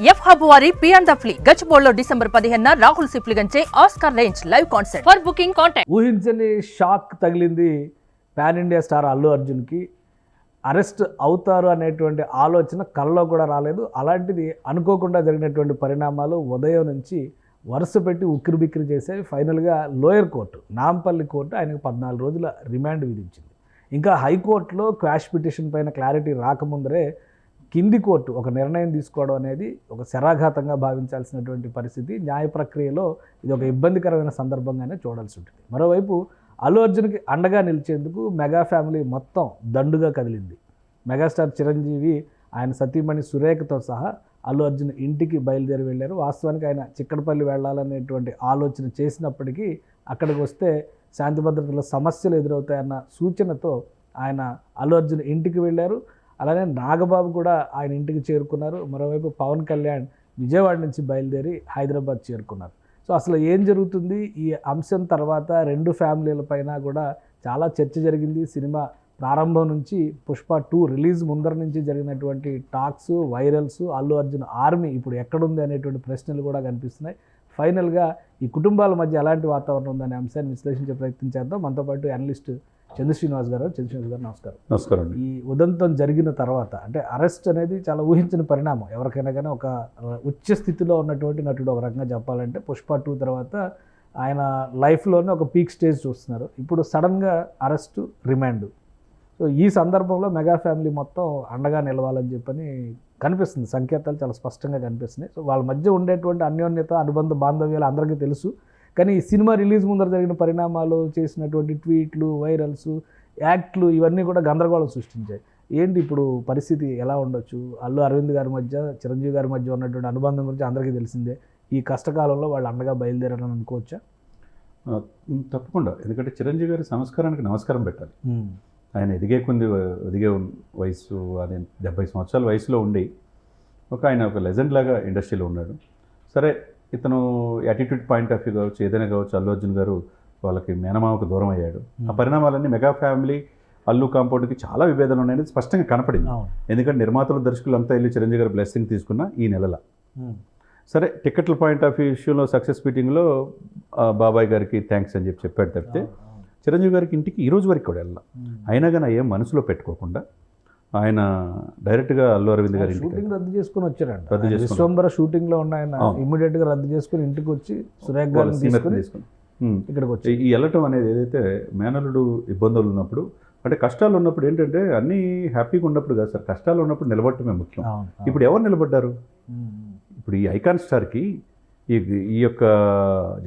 F hub వారి పియాన్ ద ఫ్లీ గచ్చిబౌలిలో డిసెంబర్ 15న రాహుల్ సిప్లిగంచే Oscar range live concert. For booking contact. ఊహించని షాక్ తగిలింది పాన్ ఇండియా స్టార్ అల్లు అర్జున్కి. అరెస్ట్ అవుతారు అనేటువంటి ఆలోచన కల్లో కూడా రాలేదు. అలాంటిది అనుకోకుండా జరిగినటువంటి పరిణామాలు ఉదయం నుంచి వరుస పెట్టి ఉక్కిరిబిక్కిరి చేసాయి. ఫైనల్గా లోయర్ కోర్టు, నాంపల్లి కోర్టు ఆయనకు 14 రోజుల రిమాండ్ విధించింది. ఇంకా హైకోర్టులో క్వాష్ పిటిషన్ పైన క్లారిటీ రాకముందరే కింది కోర్టు ఒక నిర్ణయం తీసుకోవడం అనేది ఒక శరాఘాతంగా భావించాల్సినటువంటి పరిస్థితి. న్యాయ ప్రక్రియలో ఇది ఒక ఇబ్బందికరమైన సందర్భంగానే చూడాల్సి ఉంటుంది. మరోవైపు అల్లు అర్జున్కి అండగా నిలిచేందుకు మెగా ఫ్యామిలీ మొత్తం దండుగా కదిలింది. మెగాస్టార్ చిరంజీవి ఆయన సతీమణి సురేఖతో సహా అల్లు అర్జున్ ఇంటికి బయలుదేరి వెళ్ళారు. వాస్తవానికి ఆయన చిక్కడపల్లి వెళ్ళాలనేటువంటి ఆలోచన చేసినప్పటికీ అక్కడికి వస్తే శాంతి భద్రతల సమస్యలు ఎదురవుతాయన్న సూచనతో ఆయన అల్లు అర్జున్ ఇంటికి వెళ్ళారు. అలానే నాగబాబు కూడా ఆయన ఇంటికి చేరుకున్నారు. మరోవైపు పవన్ కళ్యాణ్ విజయవాడ నుంచి బయలుదేరి హైదరాబాద్ చేరుకున్నారు. సో అసలు ఏం జరుగుతుంది ఈ అంశం తర్వాత రెండు ఫ్యామిలీల పైన కూడా చాలా చర్చ జరిగింది. సినిమా ప్రారంభం నుంచి పుష్ప 2 రిలీజ్ ముందర నుంచి జరిగినటువంటి talks, virals, Allu Arjun army ఇప్పుడు ఎక్కడుంది అనేటువంటి ప్రశ్నలు కూడా కనిపిస్తున్నాయి. ఫైనల్గా ఈ కుటుంబాల మధ్య ఎలాంటి వాతావరణం ఉందనే అంశాన్ని విశ్లేషించే ప్రయత్నం చేద్దాం. మనతో పాటు అనలిస్ట్ చంద్రశ్రీనివాస్ గారు. చంద్రశ్రీనివాస్ గారు నమస్కారం. నమస్కారం. ఈ ఉదంతం జరిగిన తర్వాత అంటే అరెస్ట్ అనేది చాలా ఊహించిన పరిణామం. ఎవరికైనా కానీ ఒక ఉచ్చ స్థితిలో ఉన్నటువంటి నటుడు ఒక రకంగా చెప్పాలంటే పుష్ప 2 తర్వాత ఆయన లైఫ్లోనే ఒక పీక్ స్టేజ్ చూస్తున్నారు. ఇప్పుడు సడన్గా అరెస్టు, రిమాండ్. సో ఈ సందర్భంలో మెగా ఫ్యామిలీ మొత్తం అండగా నిలవాలని చెప్పని కనిపిస్తుంది. సంకేతాలు చాలా స్పష్టంగా కనిపిస్తున్నాయి. సో వాళ్ళ మధ్య ఉండేటువంటి అన్యోన్యత, అనుబంధ బాంధవ్యాలు అందరికీ తెలుసు. కానీ ఈ సినిమా రిలీజ్ ముందర జరిగిన పరిణామాలు, చేసినటువంటి ట్వీట్లు, వైరల్స్, యాక్ట్లు ఇవన్నీ కూడా గందరగోళం సృష్టించాయి. ఏంటి ఇప్పుడు పరిస్థితి ఎలా ఉండొచ్చు? అల్లు అరవింద్ గారి మధ్య, చిరంజీవి గారి మధ్య ఉన్నటువంటి అనుబంధం గురించి అందరికీ తెలిసిందే. ఈ కష్టకాలంలో వాళ్ళు అండగా బయలుదేరాలని అనుకోవచ్చా? తప్పకుండా. ఎందుకంటే చిరంజీవి గారి సంస్కారానికి నమస్కారం పెట్టాలి. ఆయన ఎదిగే వయసు, అది 70 సంవత్సరాల వయసులో ఉండి ఆయన ఒక లెజెండ్ లాగా ఇండస్ట్రీలో ఉన్నాడు. సరే, ఇతను యాటిట్యూడ్ పాయింట్ ఆఫ్ వ్యూ కావచ్చు, ఏదైనా కావచ్చు, అల్లు అర్జున్ గారు వాళ్ళకి మేనమామకు దూరం అయ్యాడు. ఆ పరిణామాలన్నీ మెగా ఫ్యామిలీ, అల్లు కాంపౌండ్కి చాలా విభేదాలు ఉన్నాయని స్పష్టంగా కనపడింది. ఎందుకంటే నిర్మాతలు, దర్శకులు అంతా వెళ్ళి చిరంజీవి గారు బ్లెస్సింగ్ తీసుకున్న ఈ నెలలో. సరే, టికెట్ల పాయింట్ ఆఫ్ వ్యూ ఇష్యూలో సక్సెస్ మీటింగ్లో బాబాయ్ గారికి థ్యాంక్స్ అని చెప్పాడు తప్పితే చిరంజీవి గారికి ఇంటికి ఈ రోజు వరకు కూడా వెళ్ళాలి. అయినా కానీ ఏం మనసులో పెట్టుకోకుండా ఆయన డైరెక్ట్గా అల్లు అరవింద్ గారి షూటింగ్ రద్దు చేసుకుని వచ్చారంట. విశ్వంబర షూటింగ్లో ఉన్న ఆయన ఇమ్మీడియట్గా రద్దు చేసుకుని ఇంటికి వచ్చి సురేఖ గారిని తీసుకుని ఇక్కడికి వచ్చి ఈ వెళ్ళటం అనేది ఏదైతే మేనలుడు ఇబ్బందులు ఉన్నప్పుడు, అంటే కష్టాలు ఉన్నప్పుడు ఏంటంటే అన్నీ హ్యాపీగా ఉన్నప్పుడు కాదు సార్, కష్టాలు ఉన్నప్పుడు నిలబడటమే ముఖ్యం. ఇప్పుడు ఎవరు నిలబడ్డారు? ఇప్పుడు ఈ ఐకాన్ స్టార్కి, ఈ యొక్క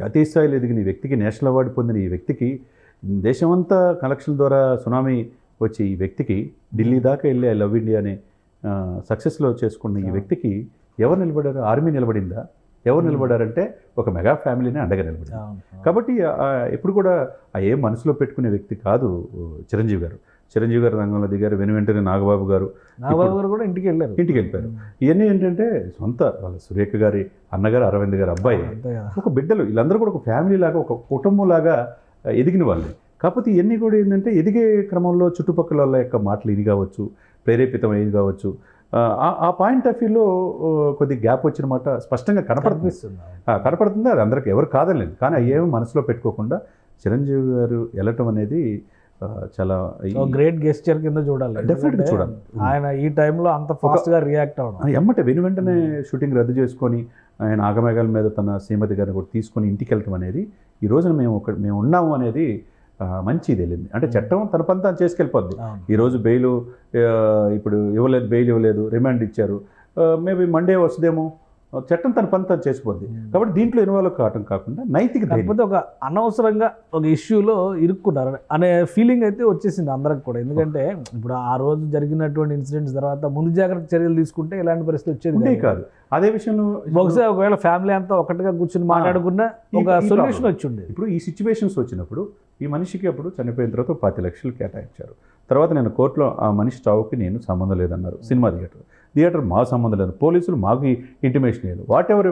జాతీయ స్థాయిలో ఎదిగిన ఈ వ్యక్తికి, నేషనల్ అవార్డు పొందిన ఈ వ్యక్తికి, దేశమంతా కలెక్షన్ ద్వారా సునామీ వచ్చి ఈ వ్యక్తికి ఢిల్లీ దాకా వెళ్ళి ఐ లవ్ ఇండియా అనే సక్సెస్లో చేసుకున్న ఈ వ్యక్తికి ఎవరు నిలబడారు? ఆర్మీ నిలబడిందా? ఎవరు నిలబడారంటే ఒక మెగా ఫ్యామిలీని అండగా నిలబడింది. కాబట్టి ఎప్పుడు కూడా ఏం మనసులో పెట్టుకునే వ్యక్తి కాదు చిరంజీవి గారు. చిరంజీవి గారు రంగంలో దిగారు. వెంటనే నాగబాబు గారు కూడా ఇంటికి వెళ్ళిపోయారు. ఇవన్నీ ఏంటంటే సొంత వాళ్ళ సురేఖ గారి అన్నగారు, అరవింద్ గారు అబ్బాయి, ఒక బిడ్డలు, వీళ్ళందరూ కూడా ఒక ఫ్యామిలీ లాగా, ఒక కుటుంబం లాగా ఎదిగిన వాళ్ళే. కాకపోతే ఇవన్నీ కూడా ఏంటంటే ఎదిగే క్రమంలో చుట్టుపక్కల వాళ్ళ యొక్క మాటలు ఇది కావచ్చు, ప్రేరేపితం అయ్యేది కావచ్చు, ఆ పాయింట్ ఆఫ్ వ్యూలో కొద్ది గ్యాప్ వచ్చిన మాట స్పష్టంగా కనపడుతుంది. అది అందరికి ఎవరు కాదలేదు. కానీ ఏమో మనసులో పెట్టుకోకుండా చిరంజీవి గారు వెళ్ళటం అనేది చాలా గ్రేట్ గెస్చర్ కింద చూడాలి. డెఫినెట్గా చూడాలి. ఆయన ఈ టైంలో అంత ఫాస్ట్గా రియాక్ట్ అవ్వడం, ఎమ్మటే వెంటనే షూటింగ్ రద్దు చేసుకొని ఆయన ఆగమేఘాల మీద తన శ్రీమతి గారిని కూడా తీసుకొని ఇంటికి వెళ్ళటం అనేది, ఈ రోజున మేము ఉన్నాము అనేది మంచిది వెళ్ళింది. అంటే చట్టం తన పని తాను చేసుకెళ్ళిపోద్ది. ఈరోజు బెయిల్ ఇప్పుడు బెయిల్ ఇవ్వలేదు, రిమాండ్ ఇచ్చారు, మేబీ మండే వస్తుందేమో, చట్టం తన పని తాను చేసిపోద్ది. కాబట్టి దీంట్లో ఇన్వాల్వ్ కావటం కాకుండా నైతిక, కాకపోతే ఒక అనవసరంగా ఒక ఇష్యూలో ఇరుక్కున్నారు అనే ఫీలింగ్ అయితే వచ్చేసింది అందరికి కూడా. ఎందుకంటే ఇప్పుడు ఆ రోజు జరిగినటువంటి ఇన్సిడెంట్స్ తర్వాత ముందు జాగ్రత్త చర్యలు తీసుకుంటే ఇలాంటి పరిస్థితి వచ్చేది కాదు. అదే విషయంలో బహుశా ఒకవేళ ఫ్యామిలీ అంతా ఒకటిగా కూర్చొని మాట్లాడుకున్న ఒక సొల్యూషన్ వచ్చి ఉండేది. ఇప్పుడు ఈ సిచ్యువేషన్స్ వచ్చినప్పుడు ఈ మనిషికి అప్పుడు చనిపోయిన తర్వాత 10 లక్షలు కేటాయించారు. తర్వాత నేను కోర్టులో ఆ మనిషి చావుకి నేను సంబంధం లేదన్నారు. సినిమా థియేటర్ మా సంబంధం లేదు, పోలీసులు మాకు ఇంటిమేషన్ లేదు. What ever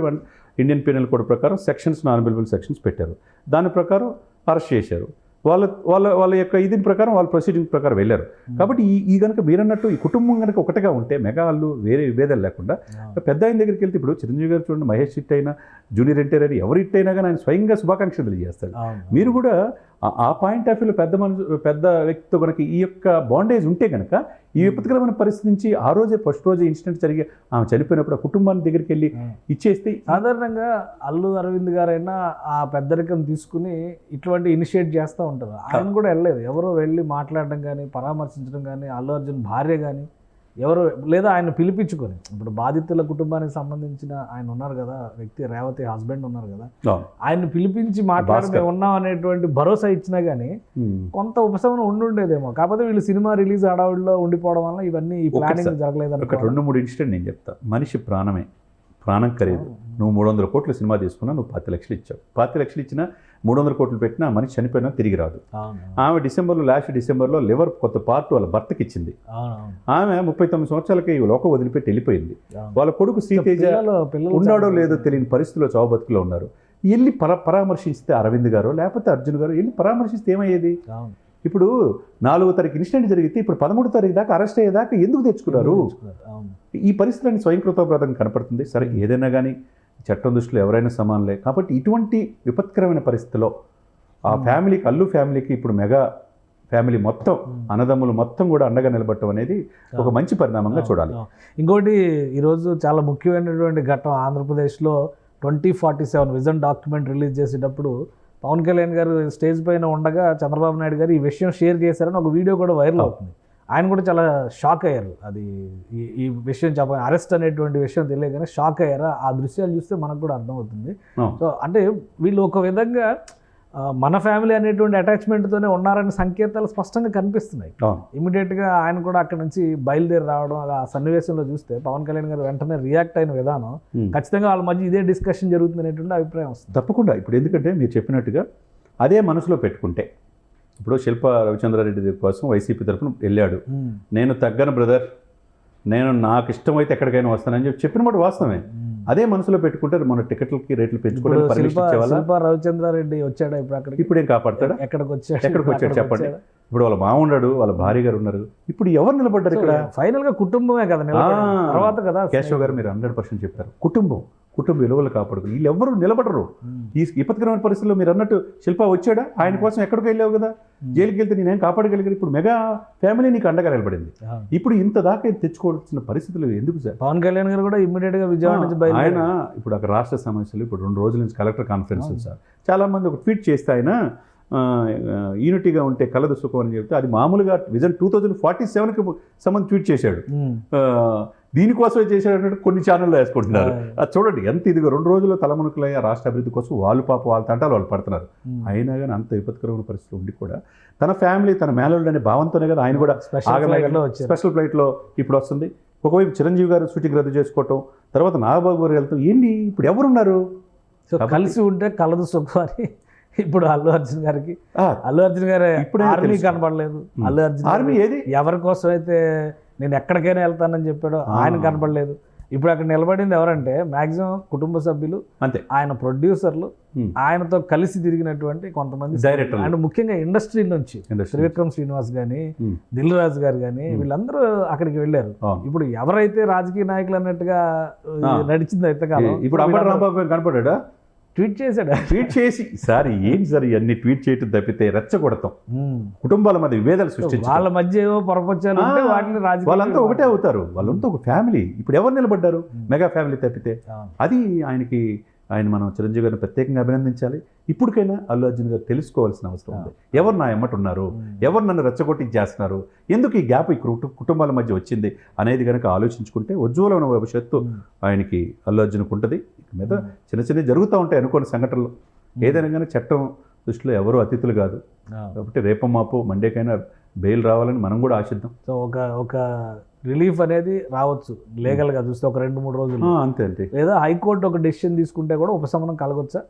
Indian penal code ప్రకారం సెక్షన్స్, నాన్ అవైలబుల్ సెక్షన్స్ పెట్టారు. దాని ప్రకారం అరెస్ట్ చేశారు. వాళ్ళ వాళ్ళ వాళ్ళ యొక్క ఇది ప్రకారం వాళ్ళ ప్రొసీడింగ్ ప్రకారం వెళ్ళారు. కాబట్టి ఈ కనుక మీరన్నట్టు ఈ కుటుంబం కనుక ఒకటిగా ఉంటే మెగా వాళ్ళు వేరే విభేదాలు లేకుండా పెద్ద ఆయన దగ్గరికి వెళ్తే ఇప్పుడు చిరంజీవి గారు చూడండి, మహేష్ హిట్ అయినా జూనియర్ ఎన్టీఆర్ అయినా ఎవరు హిట్ అయినా కానీ ఆయన స్వయంగా శుభాకాంక్షలు తెలియజేస్తాడు. మీరు కూడా ఆ పాయింట్ ఆఫ్ వ్యూలో పెద్ద వ్యక్తితో కనుక ఈ యొక్క బాండేజ్ ఉంటే కనుక ఈ విపత్కరమైన పరిస్థితి నుంచి ఆ రోజే ఫస్ట్ రోజే ఇన్సిడెంట్ జరిగి ఆమె చనిపోయినప్పుడు ఆ కుటుంబాన్ని దగ్గరికి వెళ్ళి ఇచ్చేస్తే సాధారణంగా అల్లు అరవింద్ గారైనా ఆ పెద్దరికం తీసుకుని ఇటువంటి ఇనిషియేట్ చేస్తూ ఉంటారు. ఆయన కూడా వెళ్ళలేదు, ఎవరో వెళ్ళి మాట్లాడడం కానీ పరామర్శించడం కానీ, అల్లు అర్జున్ భార్య కానీ ఎవరు లేదా ఆయన పిలిపించుకొని, ఇప్పుడు బాధితుల కుటుంబానికి సంబంధించిన ఆయన ఉన్నారు కదా వ్యక్తి, రేవతి హస్బెండ్ ఉన్నారు కదా, ఆయన్ని పిలిపించి మాట్లాడి మేము ఉన్నాం అనేటువంటి భరోసా ఇచ్చినా కానీ కొంత ఉపశమనం ఉండుండేదేమో. కాకపోతే వీళ్ళు సినిమా రిలీజ్ హడావుడిలో ఉండిపోవడం వల్ల ఇవన్నీ ఈ ప్లానింగ్ జరగలేదు. ఒక 2-3 ఇన్సిడెంట్ నేను చెప్తా. మనిషి ప్రాణం ఖరీదు. నువ్వు 300 కోట్లు సినిమా తీసుకున్నా, నువ్వు 10 లక్షలు ఇచ్చావు. 10 లక్షలు ఇచ్చినా 300 కోట్లు పెట్టినా మనిషి చనిపోయినా తిరిగి రాదు. ఆమె లాస్ట్ డిసెంబర్లో లివర్ కొత్త పార్ట్ వాళ్ళ భర్తకి ఇచ్చింది. ఆమె 39 సంవత్సరాలకి లోకం వదిలిపెట్టి వెళ్ళిపోయింది. వాళ్ళ కొడుకు శ్రీతేజ ఉన్నాడో లేదో తెలియని పరిస్థితిలో చావు బతుకులో ఉన్నారు. వెళ్ళి పరామర్శిస్తే అరవింద్ గారు లేకపోతే అర్జున్ గారు వెళ్ళి పరామర్శిస్తే ఏమయ్యేది? ఇప్పుడు 4వ తారీఖు ఇన్సిడెంట్ జరిగితే ఇప్పుడు 13వ తారీఖు దాకా అరెస్ట్ అయ్యేదాకా ఎందుకు తెచ్చుకున్నారు? ఈ పరిస్థితులని స్వయంకృతోపరాధం కనపడుతుంది. సరే, ఏదైనా కానీ చట్టం దృష్టిలో ఎవరైనా సమానలే. కాబట్టి ఇటువంటి విపత్కరమైన పరిస్థితిలో ఆ ఫ్యామిలీకి, అల్లు ఫ్యామిలీకి ఇప్పుడు మెగా ఫ్యామిలీ మొత్తం అన్నదమ్ములు మొత్తం కూడా అండగా నిలబడటం అనేది ఒక మంచి పరిణామంగా చూడాలి. ఇంకోటి ఈరోజు చాలా ముఖ్యమైనటువంటి ఘట్టం, ఆంధ్రప్రదేశ్లో 2047 విజన్ డాక్యుమెంట్ రిలీజ్ చేసేటప్పుడు పవన్ కళ్యాణ్ గారు స్టేజ్ పైన ఉండగా చంద్రబాబు నాయుడు గారు ఈ విషయం షేర్ చేశారని ఒక వీడియో కూడా వైరల్ అవుతుంది. ఆయన కూడా చాలా షాక్ అయ్యారు. అది ఈ విషయం అరెస్ట్ అనేటువంటి విషయం తెలియగానే షాక్ అయ్యారు. ఆ దృశ్యాలు చూస్తే మనకు కూడా అర్థమవుతుంది. సో అంటే వీళ్ళు ఒక విధంగా మన ఫ్యామిలీ అనేటువంటి అటాచ్మెంట్తోనే ఉన్నారనే సంకేతాలు స్పష్టంగా కనిపిస్తున్నాయి. ఇమీడియట్గా ఆయన కూడా అక్కడ నుంచి బయలుదేరి రావడం, ఆ సన్నివేశంలో చూస్తే పవన్ కళ్యాణ్ గారు వెంటనే రియాక్ట్ అయిన విధానం ఖచ్చితంగా వాళ్ళ మధ్య ఇదే డిస్కషన్ జరుగుతుంది అనేటువంటి అభిప్రాయం వస్తుంది. తప్పకుండా. ఇప్పుడు ఎందుకంటే మీరు చెప్పినట్టుగా అదే మనసులో పెట్టుకుంటే, ఇప్పుడు శిల్ప రవిచంద్రారెడ్డి కోసం వైసీపీ తరఫున వెళ్ళాడు, నేను తగ్గను బ్రదర్, నేను నాకు ఇష్టమైతే ఎక్కడికైనా వస్తానని చెప్పిన మాట వాస్తవమే. అదే మనసులో పెట్టుకుంటే మన టికెట్లకి రేట్లు పెంచుకోవడానికి పర్మిషన్ ఇచ్చేవాళ్ళ. శిల్ప రవిచంద్రారెడ్డి వచ్చాడా ఇప్పుడు అక్కడికి? ఇప్పుడు ఏం కాపాడతాడా? ఎక్కడికి వచ్చాడు చెప్పండి. ఇప్పుడు వాళ్ళ మామ ఉన్నాడు, వాళ్ళ భార్య గారు ఉన్నారు. ఇప్పుడు ఎవరు నిలబడ్డారు ఇక్కడ? ఫైనల్ గా కుటుంబమే కదా తర్వాత కదా. కేశవ్ గారు మీరు 100% చెప్పారు. కుటుంబ విలువలు కాపాడు. వీళ్ళు ఎవరు నిలబడరు ఈ విపత్కరమైన పరిస్థితుల్లో. మీరు అన్నట్టు శిల్ప వచ్చాడా? ఆయన కోసం ఎక్కడికి వెళ్ళావు కదా, జైలుకి వెళ్తే నేనేం కాపాడగలిగారు? ఇప్పుడు మెగా ఫ్యామిలీ నీకు అండగా నిలబడింది. ఇప్పుడు ఇంత దాకా తెచ్చుకోవాల్సిన పరిస్థితులు ఎందుకు సార్? పవన్ కళ్యాణ్ గారు కూడా ఇమ్మీడియట్ గా విజయవాడ నుంచి ఆయన ఇప్పుడు అక్కడ రాష్ట్ర సమస్యలు ఇప్పుడు 2 రోజుల నుంచి కలెక్టర్ కాన్ఫరెన్స్ సార్. చాలా మంది ఒక ట్వీట్ చేస్తే ఆయన యూనిటీగా ఉంటే కలదు సుఖం అని చెప్తే, అది మామూలుగా విజన్ 2047కి సంబంధించి ట్వీట్ చేశాడు. దీనికోసమే చేశాడు కొన్ని ఛానల్లో వేసుకుంటున్నారు. అది చూడండి ఎంత ఇదిగా 2 రోజుల్లో తలమునకలయ్యా రాష్ట్ర అభివృద్ధి కోసం వాళ్ళు వాళ్ళ తంటాలు వాళ్ళు పడుతున్నారు. అయినా కానీ అంత విపత్కరమైన పరిస్థితి ఉండి కూడా తన ఫ్యామిలీ, తన మేనల్లుడు అనే భావంతోనే కదా ఆయన కూడా స్పెషల్ ఫ్లైట్లో ఇప్పుడు వస్తుంది. ఒకవైపు చిరంజీవి గారు షూటింగ్ రద్దు చేసుకోవటం, తర్వాత నాగబాబు గారు వెళ్తాం. ఏంటి ఇప్పుడు ఎవరున్నారు? కలిసి ఉంటే కలదు సుఖం అని ఇప్పుడు అల్లు అర్జున్ గారికి, అల్లు అర్జున్ గారు ఇప్పుడు ఆర్మీ కనపడలేదు. అల్లు అర్జున్ ఆర్మీ ఏది ఎవరి కోసం అయితే నేను ఎక్కడికైనా వెళ్తానని చెప్పాడో ఆయన కనపడలేదు. ఇప్పుడు అక్కడ నిలబడింది ఎవరంటే మ్యాక్సిమం కుటుంబ సభ్యులు, అంతే ఆయన ప్రొడ్యూసర్లు, ఆయనతో కలిసి తిరిగినటువంటి కొంతమంది డైరెక్టర్లు, అండ్ ముఖ్యంగా ఇండస్ట్రీ నుంచి త్రివిక్రమ్ శ్రీనివాస్ గానీ, దిల్ రాజు గారు కానీ వీళ్ళందరూ అక్కడికి వెళ్ళారు. ఇప్పుడు ఎవరైతే రాజకీయ నాయకులు అన్నట్టుగా నడిచింది అయితే కాలం ఇప్పుడు అంబటి రాంబాబు కనపడ్డా? ట్వీట్ చేశాడు. ట్వీట్ చేసి సార్ ఏంటి సార్ ఇవన్నీ ట్వీట్ చేయటం తప్పితే రెచ్చగొడతాం, కుటుంబాల మధ్య విభేదాలు సృష్టించాలి, వాళ్ళ మధ్య ఏవో పొరపచ్చాలు ఉంటే వాటిని వాళ్ళంతా ఒకటే అవుతారు. వాళ్ళంతా ఒక ఫ్యామిలీ. ఇప్పుడు ఎవరు నిలబడ్డారు? మెగా ఫ్యామిలీ తప్పితే. అది ఆయన మనం చిరంజీవి గారిని ప్రత్యేకంగా అభినందించాలి. ఇప్పటికైనా అల్లు అర్జున్ గారు తెలుసుకోవాల్సిన అవసరం ఉంది. ఎవరు నా ఎమ్మటి ఉన్నారు, ఎవరు నన్ను రెచ్చగొట్టించేస్తున్నారు, ఎందుకు ఈ గ్యాప్ ఈ కుటుంబాల మధ్య వచ్చింది అనేది కనుక ఆలోచించుకుంటే ఉజ్వలమైన భవిష్యత్తు ఆయనకి, అల్లు అర్జున్కి ఉంటుంది. మీద చిన్న జరుగుతూ ఉంటాయి అనుకోని సంఘటనలు. ఏదైనా కానీ చట్టం దృష్టిలో ఎవరు అతిథులు కాదు. కాబట్టి రేపో మాపో మండేకైనా బెయిల్ రావాలని మనం కూడా ఆశిద్దాం. సో ఒక రిలీఫ్ అనేది రావచ్చు లీగల్గా చూస్తే ఒక 2-3 రోజులు అంతే. లేదా హైకోర్టు ఒక డెసిషన్ తీసుకుంటే కూడా ఉపశమనం కలగొచ్చా?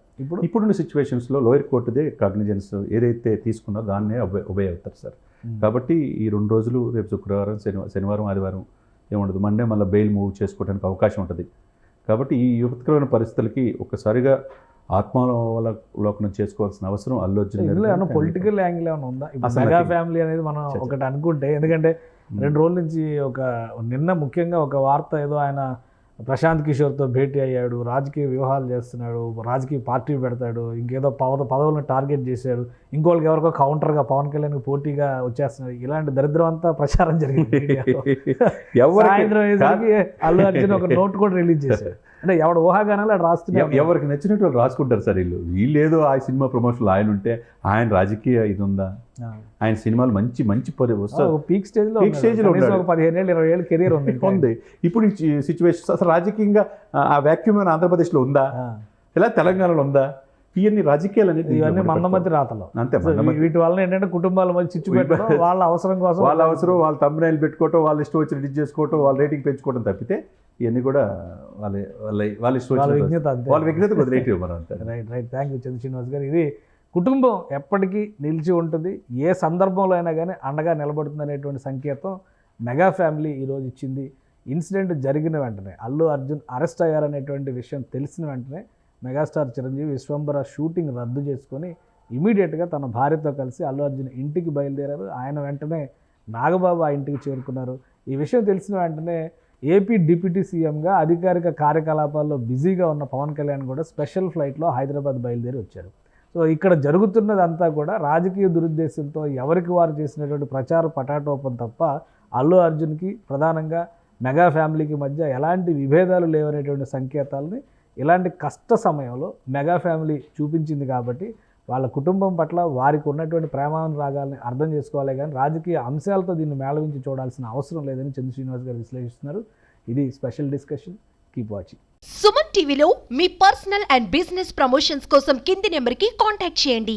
ఇప్పుడున్న సిచ్యువేషన్స్లో లోయర్ కోర్టుదే కాగ్నిజెన్స్ ఏదైతే తీసుకున్నారో దాన్నే ఒబే అవుతారు సార్. కాబట్టి ఈ 2 రోజులు, రేపు శుక్రవారం, శనివారం, ఆదివారం ఏముండదు. మండే మళ్ళీ బెయిల్ మూవ్ చేసుకోవడానికి అవకాశం ఉంటుంది. కాబట్టి ఈ విపత్కరమైన పరిస్థితులకి ఒక్కసారిగా ఆత్మావలోకనం చేసుకోవాల్సిన అవసరం అల్లు అర్జున్ ఇందులో గారికి ఏమైనా పొలిటికల్ యాంగిల్ ఏమైనా ఉందా? ఇప్పుడు అసలు మెగా నాకు ఫ్యామిలీ అనేది మనం ఒకటి అనుకుంటే, ఎందుకంటే 2 రోజుల నుంచి నిన్న ముఖ్యంగా ఒక వార్త ఏదో ఆయన ప్రశాంత్ కిషోర్తో భేటీ అయ్యాడు, రాజకీయ వ్యూహాలు చేస్తున్నాడు, రాజకీయ పార్టీ పెడతాడు, ఇంకేదో పదవులను టార్గెట్ చేశాడు, ఇంకోళ్ళకి ఎవరికో కౌంటర్గా పవన్ కళ్యాణ్ పోటీగా వచ్చేస్తున్నాడు, ఇలాంటి దరిద్రం అంతా ప్రచారం జరిగింది మీడియాలో. సాయంత్రం అయ్యేసరికి అల్లు అర్జున్ ఒక నోట్ కూడా రిలీజ్ చేశాడు. అంటే ఎవడు ఊహాగానాలు అక్కడ రాస్తున్నారు. ఎవరికి నచ్చినట్టు వాళ్ళు రాసుకుంటారు సార్. వీళ్ళు ఏదో ఆ సినిమా ప్రమోషన్లు ఆయన ఉంటే ఆయన రాజకీయ ఇది ఉందా, ఆయన సినిమాలు మంచి మంచి పీక్ స్టేజ్లో ఒక 15 ఏళ్ళు 20 ఏళ్ళు కెరీర్ ఉంది. ఇప్పుడు ఈ సిచ్యువేషన్ అసలు రాజకీయంగా ఆ వ్యాక్యూమ్ ఆంధ్రప్రదేశ్లో ఉందా, ఇలా తెలంగాణలో ఉందా? ఇవన్నీ రాజకీయాలు అనేది ఇవన్నీ మందమతి రాతలు అంతే. వీటి వల్ల ఏంటంటే కుటుంబాల మధ్య చిచ్చు పెట్టడం, వాళ్ళ అవసరం కోసం వాళ్ళ thumbnail పెట్టుకోవటం, వాళ్ళ ఇష్టం వచ్చి ఎడిట్ చేసుకోవటం, వాళ్ళ రేటింగ్ పెంచుకోవడం తప్పితే ఇవన్నీ కూడా వాళ్ళ ఇష్టం వాళ్ళ వచ్చిన విజ్ఞత అంతే. వాళ్ళ విజ్ఞత వదిలేటి మనం అంతే. రైట్ థ్యాంక్ యూ చంద్ర శ్రీనివాస్ గారు. ఇది కుటుంబం ఎప్పటికీ నిలిచి ఉంటుంది, ఏ సందర్భంలో అయినా కానీ అండగా నిలబడుతుంది అనేటువంటి సంకేతం మెగా ఫ్యామిలీ ఈరోజు ఇచ్చింది. ఇన్సిడెంట్ జరిగిన వెంటనే అల్లు అర్జున్ అరెస్ట్ అయ్యారనేటువంటి విషయం తెలిసిన వెంటనే మెగాస్టార్ చిరంజీవి విశ్వంబర షూటింగ్ రద్దు చేసుకొని ఇమీడియట్గా తన భార్యతో కలిసి అల్లు అర్జున్ ఇంటికి బయలుదేరారు. ఆయన వెంటనే నాగబాబు ఆ ఇంటికి చేరుకున్నారు. ఈ విషయం తెలిసిన వెంటనే ఏపీ డిప్యూటీ సీఎంగా అధికారిక కార్యకలాపాల్లో బిజీగా ఉన్న పవన్ కళ్యాణ్ కూడా స్పెషల్ ఫ్లైట్లో హైదరాబాద్ బయలుదేరి వచ్చారు. సో ఇక్కడ జరుగుతున్నదంతా కూడా రాజకీయ దురుద్దేశంతో ఎవరికి వారు చేసినటువంటి ప్రచార పటాటోపం తప్ప అల్లు అర్జున్కి ప్రధానంగా మెగా ఫ్యామిలీకి మధ్య ఎలాంటి విభేదాలు లేవనేటువంటి సంకేతాలని ఇలాంటి కష్ట సమయంలో మెగా ఫ్యామిలీ చూపించింది. కాబట్టి వాళ్ళ కుటుంబం పట్ల వారికి ఉన్నటువంటి ప్రేమానురాగాల్ని అర్థం చేసుకోవాలి, కానీ రాజకీయ అంశాలతో దీన్ని మేళవించి చూడాల్సిన అవసరం లేదని చంద్ర శ్రీనివాస్ గారు విశ్లేషిస్తున్నారు. ఇది special discussion. Keep watching. Suman టీవీలో మీ పర్సనల్ అండ్ బిజినెస్ ప్రమోషన్స్ కోసం కింది నెంబర్కి కాంటాక్ట్ చేయండి.